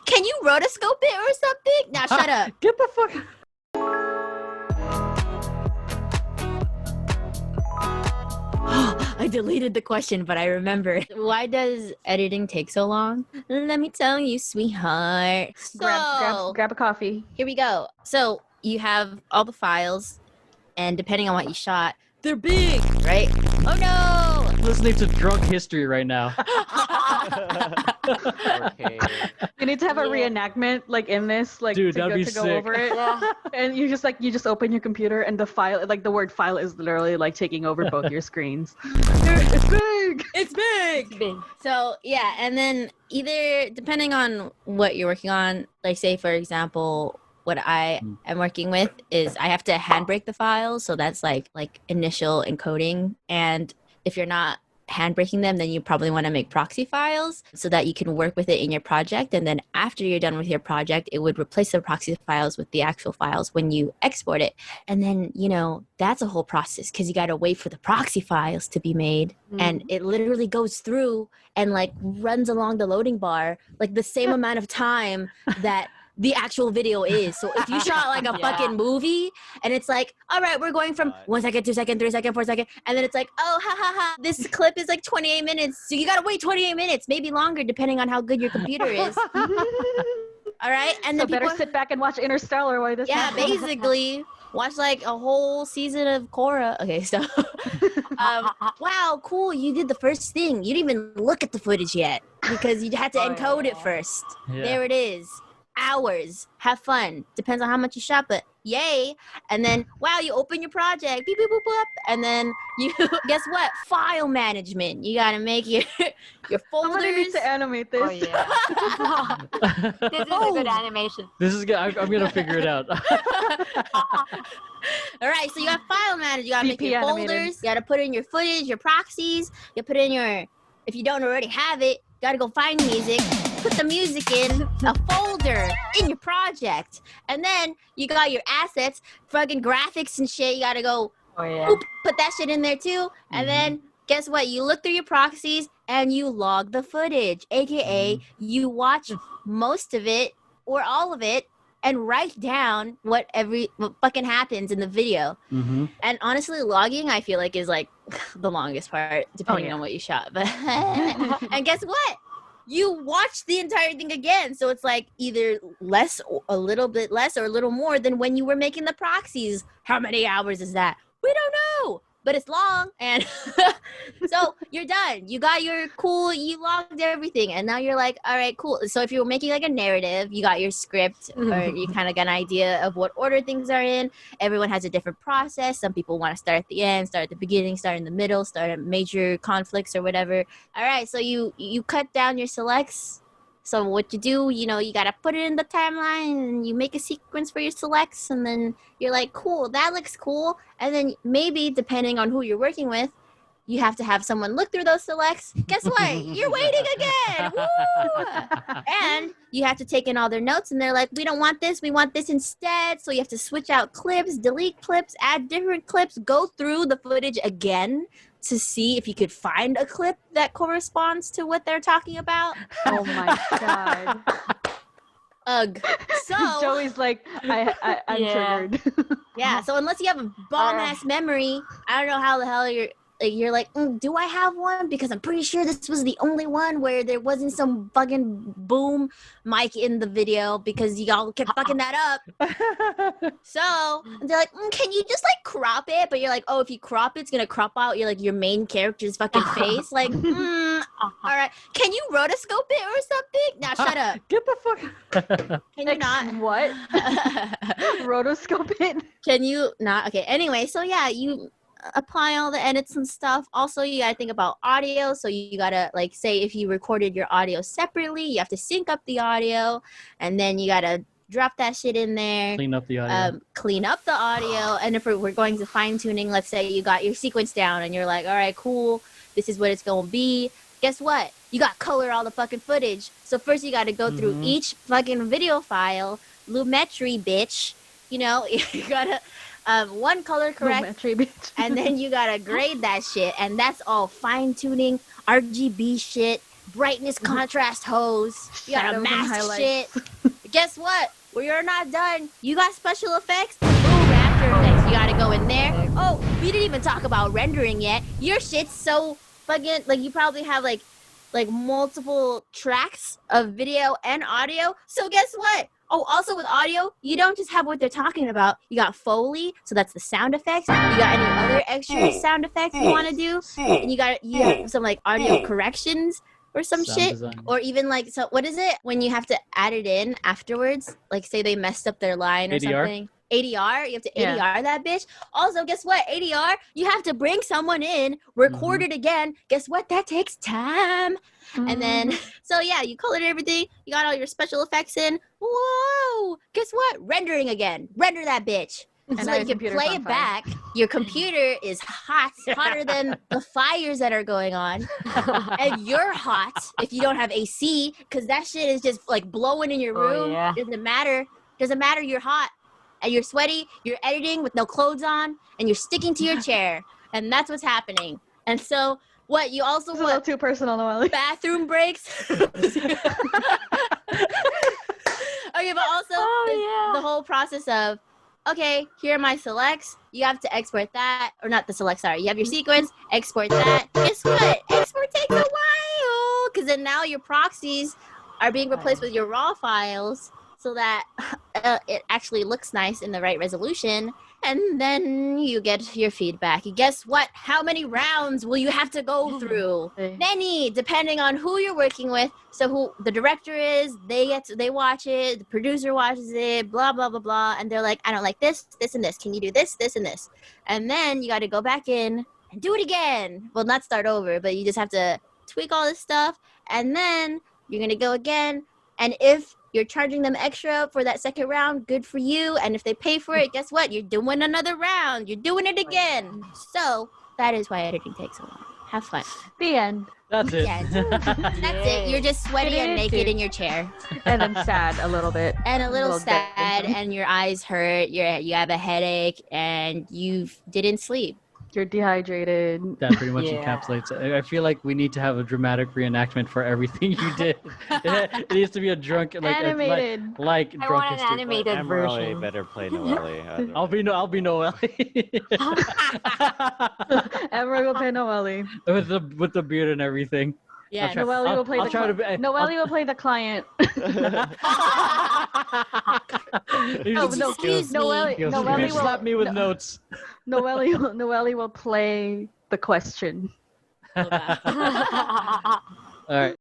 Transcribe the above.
Can you rotoscope it or something? Now shut up. Get the fuck. I deleted the question, but I remember. Why does editing take so long? Let me tell you, sweetheart. So, Grab a coffee. here we go. So you have all the files, and depending on what you shot, they're big, right? Oh no! Listening to drunk history right now. Okay. You need to have a reenactment like in this, like Dude, to, that'd go, be to go sick. over it. And you just open your computer and the file, like the word file, is literally like taking over both your screens. It's big. It's big. So yeah, and then either depending on what you're working on, like say for example, what I am working with is I have to handbrake the files, so that's like initial encoding. And if you're not handbraking them, then you probably want to make proxy files so that you can work with it in your project. And then after you're done with your project, it would replace the proxy files with the actual files when you export it. And then, you know, that's a whole process because you got to wait for the proxy files to be made. And it literally goes through and like runs along the loading bar like the same amount of time that the actual video is. So if you shot like a fucking movie and it's like, all right, we're going from 1 second, 2 second, 3 second, 4 second, and then it's like, oh, ha ha ha, this clip is like 28 minutes. So you gotta wait 28 minutes, maybe longer, depending on how good your computer is. All right, and then So better sit back and watch Interstellar while this happens. basically watch like a whole season of Korra. Okay, so wow, cool, you did the first thing. You didn't even look at the footage yet because you had to encode it first. Yeah. There it is. Hours. Have fun. Depends on how much you shot, but yay. And then, wow, you open your project. Beep, beep, boop, boop. And then you, guess what? File management. You got to make your folders. Somebody needs to animate this. Oh yeah. This is a good animation. This is good. I'm gonna figure it out. All right, so you got file management. You got to make VP your animated. folders. You got to put in your footage, your proxies. You put in your, if you don't already have it, you got to go find music. Put the music in a folder in your project. And then you got your assets, fucking graphics and shit. You got to go put that shit in there too. And then guess what? You look through your proxies and you log the footage, aka you watch most of it or all of it and write down what fucking happens in the video. And honestly, logging I feel like is like the longest part, depending on what you shot. But and guess what? You watch the entire thing again, so it's like either less, or a little bit less, or a little more than when you were making the proxies. How many hours is that? We don't know, but it's long, and so you're done. You got your cool, you logged everything, and now you're like, all right, cool. So if you're making like a narrative, you got your script, or you kind of got an idea of what order things are in. Everyone has a different process. Some people want to start at the end, start at the beginning, start in the middle, start at major conflicts or whatever. All right, so you cut down your selects. So what you do, you know, you got to put it in the timeline and you make a sequence for your selects, and then you're like, cool, that looks cool. And then maybe depending on who you're working with, you have to have someone look through those selects. Guess what? You're waiting again. Woo! And you have to take in all their notes, and they're like, we don't want this. We want this instead. So you have to switch out clips, delete clips, add different clips, go through the footage again to see if you could find a clip that corresponds to what they're talking about. Oh my god. Ugh. So Joey's like, I'm triggered. yeah. So unless you have a bomb ass memory, I don't know how the hell you're like, do I have one? Because I'm pretty sure this was the only one where there wasn't some fucking boom mic in the video because y'all kept fucking that up. So they're like, can you just like crop it? But you're like, oh, if you crop it, it's gonna crop out your main character's fucking face. Like, all right, can you rotoscope it or something? Now shut up. Get the fuck. Can you not? What? Rotoscope it? Can you not? Okay. Anyway, so yeah, you apply all the edits and stuff. Also, you gotta think about audio. So you gotta like say if you recorded your audio separately, you have to sync up the audio, and then you gotta drop that shit in there. Clean up the audio. Clean up the audio. And if we're going to fine tuning, let's say you got your sequence down and you're like, all right, cool, this is what it's gonna be. Guess what? You got color all the fucking footage. So first you got to go through each fucking video file, Lumetri, bitch. You know, you got to one color correct, Lumetri, bitch. and then you got to grade that shit. And that's all fine tuning, RGB shit, brightness contrast hose. You gotta Shadows and mask shit. highlights. Guess what? When you're not done, you got special effects. Boom, After Effects. You gotta go in there. Oh, we didn't even talk about rendering yet. Your shit's so fucking like you probably have like multiple tracks of video and audio. So guess what? Oh, also with audio, you don't just have what they're talking about. You got Foley, so that's the sound effects. You got any other extra sound effects you want to do, and you have some like audio corrections or some Sound shit, design. or even like so. What is it when you have to add it in afterwards? Like say they messed up their line or ADR? something. ADR, you have to Yeah. ADR that bitch. Also, guess what? ADR, you have to bring someone in, record it again. Guess what? That takes time. And then, so yeah, you colored everything. You got all your special effects in. Whoa! Guess what? Rendering again. Render that bitch. And So now that your you can computer's play on it fire. back. Your computer is hot, hotter than the fires that are going on. And you're hot if you don't have AC, because that shit is just like blowing in your Oh, room. yeah. Doesn't matter. Doesn't matter. You're hot. And you're sweaty. You're editing with no clothes on. And you're sticking to your chair. And that's what's happening. And so, what? You also It's a little too personal, Noelle. bathroom breaks. Okay, but also the whole process of, okay, here are my selects. You have to export that, or not the select. Sorry, you have your sequence. Export that. Guess what? Export takes a while, because then now your proxies are being replaced with your raw files, so that it actually looks nice in the right resolution. And then you get your feedback. Guess what? How many rounds will you have to go through? Many, depending on who you're working with. So who the director is, they watch it, the producer watches it, blah, blah, blah, blah. And they're like, I don't like this, this, and this. Can you do this, this, and this? And then you got to go back in and do it again. Well, not start over, but you just have to tweak all this stuff. And then you're going to go again. And if you're charging them extra for that second round, good for you. And if they pay for it, guess what? You're doing another round. You're doing it again. So that is why editing takes so long. Have fun. The end. That's it. Yeah. That's it. You're just sweaty and naked in your chair. And then sad a little bit. And a little dead. sad, and your eyes hurt. You have a headache, and you didn't sleep. You're dehydrated. That pretty much Yeah. encapsulates it. I feel like we need to have a dramatic reenactment for everything you did. It needs to be a drunk, like Animated. like I drunk want an history. animated Emeroy version. better play Noelle. I'll be Noelle Emeroy will play Noelle. with the beard and everything. Yeah. try- Noelle will play I'll the try to be- Noelle will play the client. You no, Excuse me. Noelle will slap me with notes. Noelle will play the question. Oh, God. All right.